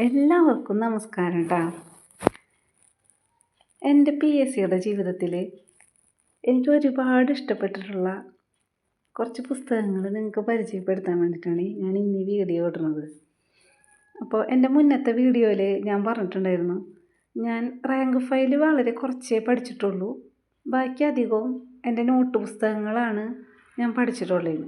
എല്ലാവർക്കും നമസ്കാരം ട്ടാ. എൻ്റെ PSCയുടെ ജീവിതത്തിൽ എനിക്ക് ഒരുപാട് ഇഷ്ടപ്പെട്ടിട്ടുള്ള കുറച്ച് പുസ്തകങ്ങൾ നിങ്ങൾക്ക് പരിചയപ്പെടുത്താൻ വേണ്ടിയിട്ടാണ് ഞാൻ ഇന്ന് ഈ വീഡിയോ ഇടുന്നത്. അപ്പോൾ എൻ്റെ മുന്നത്തെ വീഡിയോയിൽ ഞാൻ പറഞ്ഞിട്ടുണ്ടായിരുന്നു, ഞാൻ റാങ്ക് ഫയൽ വളരെ കുറച്ചേ പഠിച്ചിട്ടുള്ളൂ, ബാക്കി അധികവും എൻ്റെ നോട്ട് പുസ്തകങ്ങളാണ് ഞാൻ പഠിച്ചിട്ടുള്ളത്.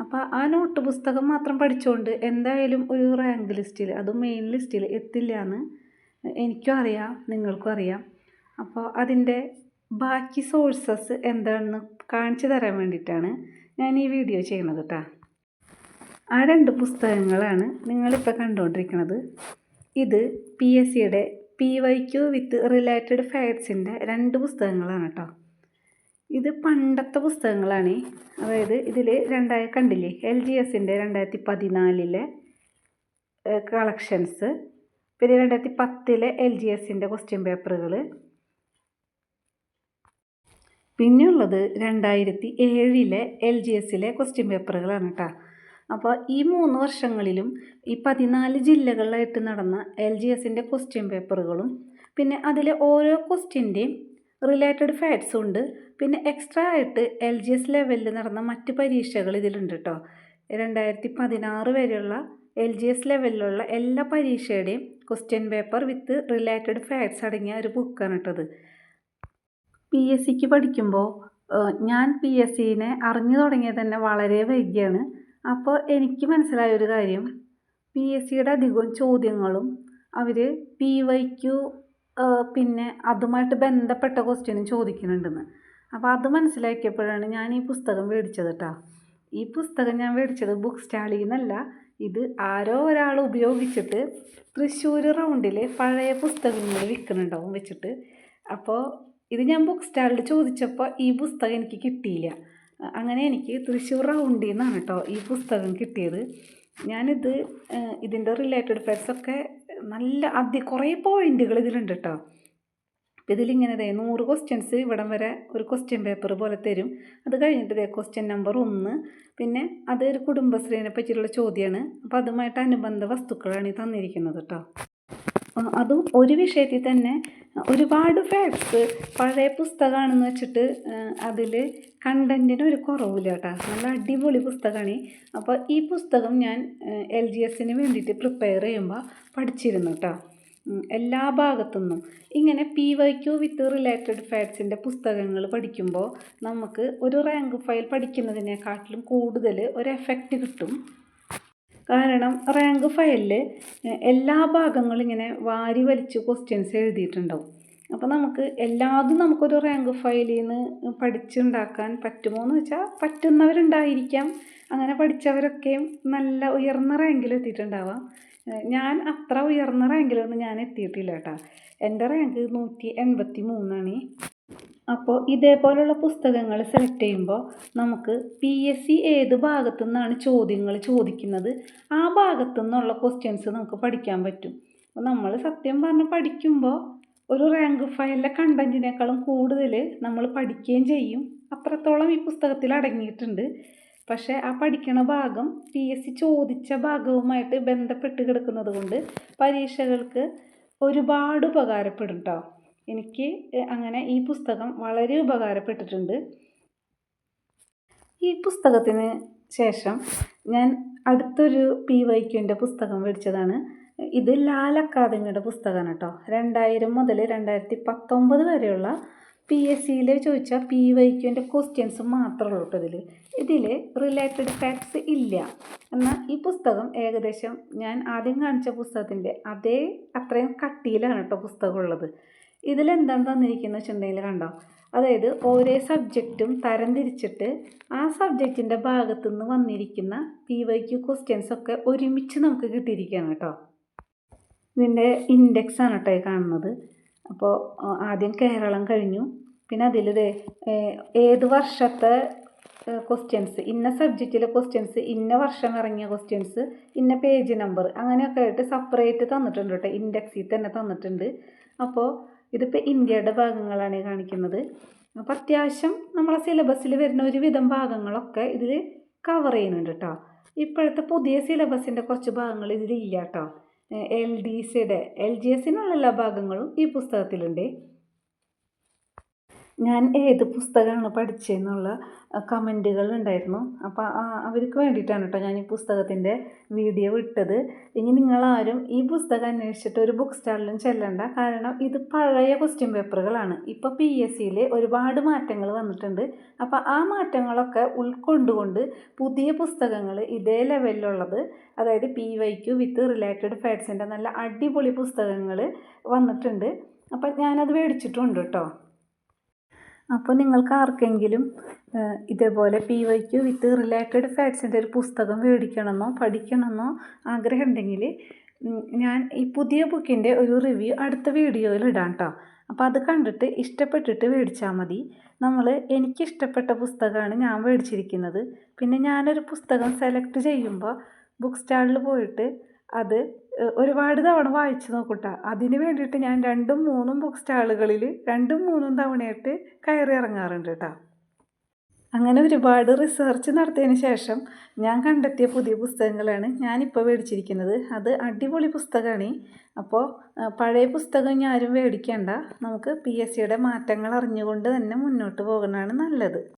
അപ്പോൾ ആ നോട്ട് പുസ്തകം മാത്രം പഠിച്ചുകൊണ്ട് എന്തായാലും ഒരു റാങ്ക് ലിസ്റ്റിൽ, അതും മെയിൻ ലിസ്റ്റിൽ എത്തില്ല എന്ന് എനിക്കും അറിയാം, നിങ്ങൾക്കും അറിയാം. അപ്പോൾ അതിൻ്റെ ബാക്കി സോഴ്സസ് എന്താണെന്ന് കാണിച്ചു തരാൻ വേണ്ടിയിട്ടാണ് ഞാൻ ഈ വീഡിയോ ചെയ്യുന്നത് കേട്ടോ. ആ 2 പുസ്തകങ്ങളാണ് നിങ്ങളിപ്പോൾ കണ്ടുകൊണ്ടിരിക്കുന്നത്. ഇത് PSCയുടെ PYQ വിത്ത് റിലേറ്റഡ് ഫാക്ട്സിൻ്റെ 2 പുസ്തകങ്ങളാണ് കേട്ടോ. ഇത് പണ്ടത്തെ പുസ്തകങ്ങളാണ്. അതായത് ഇതിൽ കണ്ടില്ലേ, LGSൻ്റെ 2014 കളക്ഷൻസ്, പിന്നെ 2010 LGSൻ്റെ ക്വസ്റ്റ്യൻ പേപ്പറുകൾ, പിന്നെയുള്ളത് 2007 LGSലെ ക്വസ്റ്റ്യൻ പേപ്പറുകളാണ് കേട്ടോ. അപ്പോൾ ഈ 3 വർഷങ്ങളിലും ഈ 14 ജില്ലകളിലായിട്ട് നടന്ന LGSൻ്റെ ക്വസ്റ്റ്യൻ പേപ്പറുകളും, പിന്നെ അതിലെ ഓരോ ക്വസ്റ്റ്യൻ്റെയും റിലേറ്റഡ് ഫാക്ട്സും ഉണ്ട്. പിന്നെ എക്സ്ട്രാ ആയിട്ട് LGS ലെവലിൽ നടന്ന മറ്റ് പരീക്ഷകൾ ഇതിലുണ്ട് കേട്ടോ. 2016 വരെയുള്ള LGS ലെവലിലുള്ള എല്ലാ പരീക്ഷയുടെയും question paper with related facts അടങ്ങിയ ഒരു ബുക്കാണ് കേട്ടത്. PSCക്ക് പഠിക്കുമ്പോൾ ഞാൻ PSCനെ അറിഞ്ഞു തുടങ്ങിയത് തന്നെ വളരെ വൈകിയാണ്. അപ്പോൾ എനിക്ക് മനസ്സിലായൊരു കാര്യം, PSCയുടെ അധികവും ചോദ്യങ്ങളും അവർ PYQ പിന്നെ അതുമായിട്ട് ബന്ധപ്പെട്ട ക്വസ്റ്റ്യനും ചോദിക്കുന്നുണ്ടെന്ന്. അപ്പോൾ അത് മനസ്സിലാക്കിയപ്പോഴാണ് ഞാൻ ഈ പുസ്തകം മേടിച്ചത് കേട്ടോ. ഈ പുസ്തകം ഞാൻ മേടിച്ചത് ബുക്ക് സ്റ്റാളിൽ നിന്നല്ല. ഇത് ആരോ ഒരാൾ ഉപയോഗിച്ചിട്ട് തൃശ്ശൂർ റൗണ്ടിൽ പഴയ പുസ്തകങ്ങൾ വിൽക്കുന്നുണ്ടാവും വെച്ചിട്ട്. അപ്പോൾ ഇത് ഞാൻ ബുക്ക് സ്റ്റാളിൽ ചോദിച്ചപ്പോൾ ഈ പുസ്തകം എനിക്ക് കിട്ടിയില്ല. അങ്ങനെ എനിക്ക് തൃശ്ശൂർ റൗണ്ടിൽ നിന്നാണ് കേട്ടോ ഈ പുസ്തകം കിട്ടിയത്. ഞാനിത് ഇതിൻ്റെ റിലേറ്റഡ് ഫാക്ട്സൊക്കെ നല്ല കുറേ പോയിൻറ്റുകൾ ഇതിലുണ്ട് കേട്ടോ. അപ്പോൾ ഇതിലിങ്ങനെ 100 ക്വസ്റ്റ്യൻസ് ഇവിടം വരെ ഒരു ക്വസ്റ്റ്യൻ പേപ്പർ പോലെ തരും. അത് കഴിഞ്ഞിട്ട് ക്വസ്റ്റ്യൻ നമ്പർ 1, പിന്നെ അതൊരു കുടുംബശ്രീനെ പറ്റിയിട്ടുള്ള ചോദ്യമാണ്. അപ്പോൾ അതുമായിട്ട് അനുബന്ധ വസ്തുക്കളാണ് ഈ തന്നിരിക്കുന്നത് കേട്ടോ. അതും ഒരു വിഷയത്തിൽ തന്നെ ഒരുപാട് ഫാക്ട്സ്, പഴയ പുസ്തകമാണെന്ന് വെച്ചിട്ട് അതിൽ കണ്ടൻറ്റിന് ഒരു കുറവില്ല കേട്ടോ. നല്ല അടിപൊളി പുസ്തകമാണ്. അപ്പോൾ ഈ പുസ്തകം ഞാൻ LGSന് വേണ്ടിയിട്ട് പ്രിപ്പയർ ചെയ്യുമ്പോൾ പഠിച്ചിരുന്നു കേട്ടോ. എല്ലാ ഭാഗത്തുനിന്നും ഇങ്ങനെ PYQ വിത്ത് റിലേറ്റഡ് ഫാക്ട്സിൻ്റെ പുസ്തകങ്ങൾ പഠിക്കുമ്പോൾ നമുക്ക് ഒരു റാങ്ക് ഫയൽ പഠിക്കുന്നതിനെക്കാട്ടിലും കൂടുതൽ ഒരു എഫക്റ്റ് കിട്ടും. കാരണം റാങ്ക് ഫയലിൽ എല്ലാ ഭാഗങ്ങളും ഇങ്ങനെ വാരി വലിച്ച് ക്വസ്റ്റ്യൻസ് എഴുതിയിട്ടുണ്ടാവും. അപ്പോൾ നമുക്കൊരു റാങ്ക് ഫയലിൽ നിന്ന് പഠിച്ചുണ്ടാക്കാൻ പറ്റുമോ എന്ന് വെച്ചാൽ പറ്റുന്നവരുണ്ടായിരിക്കാം. അങ്ങനെ പഠിച്ചവരൊക്കെയും നല്ല ഉയർന്ന റാങ്കിൽ എത്തിയിട്ടുണ്ടാവാം. ഞാൻ അത്ര ഉയർന്ന റാങ്കിലൊന്നും ഞാൻ എത്തിയിട്ടില്ല കേട്ടോ. എൻ്റെ റാങ്ക് 183ആണ്. അപ്പോൾ ഇതേപോലുള്ള പുസ്തകങ്ങൾ സെലക്ട് ചെയ്യുമ്പോൾ നമുക്ക് PSC ഏത് ഭാഗത്തു നിന്നാണ് ചോദ്യങ്ങൾ ചോദിക്കുന്നത് ആ ഭാഗത്തു നിന്നുള്ള ക്വസ്റ്റ്യൻസ് നമുക്ക് പഠിക്കാൻ പറ്റും. അപ്പോൾ നമ്മൾ സത്യം പറഞ്ഞ് പഠിക്കുമ്പോൾ ഒരു റാങ്ക് ഫയലിലെ കണ്ടൻറ്റിനേക്കാളും കൂടുതൽ നമ്മൾ പഠിക്കുകയും ചെയ്യും. അത്രത്തോളം ഈ പുസ്തകത്തിൽ അടങ്ങിയിട്ടുണ്ട്. പക്ഷേ ആ പഠിക്കണ ഭാഗം PSC ചോദിച്ച ഭാഗവുമായിട്ട് ബന്ധപ്പെട്ട് കിടക്കുന്നത് കൊണ്ട് പരീക്ഷകൾക്ക് ഒരുപാട് ഉപകാരപ്പെടും കേട്ടോ. എനിക്ക് അങ്ങനെ ഈ പുസ്തകം വളരെ ഉപകാരപ്പെട്ടിട്ടുണ്ട്. ഈ പുസ്തകത്തിന് ശേഷം ഞാൻ അടുത്തൊരു PYQൻ്റെ പുസ്തകം മേടിച്ചതാണ്. ഇത് ലാൽ അക്കാദമിയുടെ പുസ്തകമാണ് കേട്ടോ. 2000 മുതൽ 2019 വരെയുള്ള PSCയിൽ ചോദിച്ച PYQൻ്റെ ക്വസ്റ്റ്യൻസ് മാത്രമേ ഉള്ളൂ ഇതിൽ റിലേറ്റഡ് ഫാക്ട്സ് ഇല്ല. എന്നാൽ ഈ പുസ്തകം ഏകദേശം ഞാൻ ആദ്യം കാണിച്ച പുസ്തകത്തിൻ്റെ അത്രയും കട്ടിയിലാണ് കേട്ടോ പുസ്തകം ഉള്ളത്. ഇതിലെന്താണ് തന്നിരിക്കുന്നത് വെച്ചിട്ടുണ്ടെങ്കിൽ കണ്ടോ, അതായത് ഓരോ സബ്ജക്റ്റും തരംതിരിച്ചിട്ട് ആ സബ്ജക്റ്റിൻ്റെ ഭാഗത്തു നിന്ന് വന്നിരിക്കുന്ന PYQ ക്വസ്റ്റ്യൻസൊക്കെ ഒരുമിച്ച് നമുക്ക് കിട്ടിയിരിക്കുകയാണ് കേട്ടോ. ഇതിൻ്റെ ഇൻഡെക്സാണ് കേട്ടോ കാണുന്നത്. അപ്പോൾ ആദ്യം കേരളം കഴിഞ്ഞു, പിന്നെ അതിൽ ഏത് വർഷത്തെ ക്വസ്റ്റ്യൻസ്, ഇന്ന സബ്ജക്റ്റിലെ ക്വസ്റ്റ്യൻസ്, ഇന്ന വർഷം ഇറങ്ങിയ ക്വസ്റ്റ്യൻസ്, ഇന്ന പേജ് നമ്പർ, അങ്ങനെയൊക്കെ ആയിട്ട് സെപ്പറേറ്റ് തന്നിട്ടുണ്ട് കേട്ടോ. ഇൻഡെക്സിൽ തന്നെ തന്നിട്ടുണ്ട്. അപ്പോൾ ഇതിപ്പോൾ ഇന്ത്യയുടെ ഭാഗങ്ങളാണ് കാണിക്കുന്നത്. അപ്പോൾ അത്യാവശ്യം നമ്മളെ സിലബസിൽ വരുന്ന ഒരുവിധം ഭാഗങ്ങളൊക്കെ ഇതിൽ കവർ ചെയ്യുന്നുണ്ട് കേട്ടോ. ഇപ്പോഴത്തെ പുതിയ സിലബസിൻ്റെ കുറച്ച് ഭാഗങ്ങൾ ഇതിലില്ല കേട്ടോ. LDCയുടെ LGSനുള്ള എല്ലാ ഭാഗങ്ങളും ഈ പുസ്തകത്തിലുണ്ട്. ഞാൻ ഏത് പുസ്തകമാണ് പഠിച്ചതെന്നുള്ള കമൻറ്റുകൾ ഉണ്ടായിരുന്നു. അപ്പോൾ അവർക്ക് വേണ്ടിയിട്ടാണ് കേട്ടോ ഞാൻ ഈ പുസ്തകത്തിൻ്റെ വീഡിയോ ഇട്ടത്. ഇനി നിങ്ങളാരും ഈ പുസ്തകം അന്വേഷിച്ചിട്ട് ഒരു ബുക്ക് സ്റ്റാളിലും ചെല്ലണ്ട. കാരണം ഇത് പഴയ ക്വസ്റ്റ്യൻ പേപ്പറുകളാണ്. ഇപ്പോൾ PSCയിൽ ഒരുപാട് മാറ്റങ്ങൾ വന്നിട്ടുണ്ട്. അപ്പോൾ ആ മാറ്റങ്ങളൊക്കെ ഉൾക്കൊണ്ടുകൊണ്ട് പുതിയ പുസ്തകങ്ങൾ ഇതേ ലെവലിലുള്ളത്, അതായത് PYQ വിത്ത് റിലേറ്റഡ് ഫാക്ട്സിൻ്റെ നല്ല അടിപൊളി പുസ്തകങ്ങൾ വന്നിട്ടുണ്ട്. അപ്പം ഞാനത് മേടിച്ചിട്ടുണ്ട് കേട്ടോ. അപ്പോൾ നിങ്ങൾക്ക് ആർക്കെങ്കിലും ഇതേപോലെ PYQ വിത്ത് റിലേറ്റഡ് ഫാക്ട്സിൻ്റെ ഒരു പുസ്തകം മേടിക്കണമെന്നോ പഠിക്കണമെന്നോ ആഗ്രഹം ഉണ്ടെങ്കിൽ ഞാൻ ഈ പുതിയ ബുക്കിൻ്റെ ഒരു റിവ്യൂ അടുത്ത വീഡിയോയിൽ ഇടാം കേട്ടോ. അപ്പോൾ അത് കണ്ടിട്ട് ഇഷ്ടപ്പെട്ടിട്ട് മേടിച്ചാൽ മതി. എനിക്കിഷ്ടപ്പെട്ട പുസ്തകമാണ് ഞാൻ മേടിച്ചിരിക്കുന്നത്. പിന്നെ ഞാനൊരു പുസ്തകം സെലക്ട് ചെയ്യുമ്പോൾ ബുക്ക് സ്റ്റാളിൽ പോയിട്ട് അത് ഒരുപാട് തവണ വായിച്ച് നോക്കൂട്ടോ. അതിന് വേണ്ടിയിട്ട് ഞാൻ 2-3 ബുക്ക് സ്റ്റാളുകളിൽ 2-3 തവണയായിട്ട് കയറി ഇറങ്ങാറുണ്ട് കേട്ടോ. അങ്ങനെ ഒരുപാട് റിസർച്ച് നടത്തിയതിന് ശേഷം ഞാൻ കണ്ടെത്തിയ പുതിയ പുസ്തകങ്ങളാണ് ഞാനിപ്പോൾ മേടിച്ചിരിക്കുന്നത്. അത് അടിപൊളി പുസ്തകമാണ്. അപ്പോൾ പഴയ പുസ്തകം ഇനി ആരും മേടിക്കേണ്ട. നമുക്ക് PSCയുടെ മാറ്റങ്ങൾ അറിഞ്ഞുകൊണ്ട് തന്നെ മുന്നോട്ട് പോകുന്നതാണ് നല്ലത്.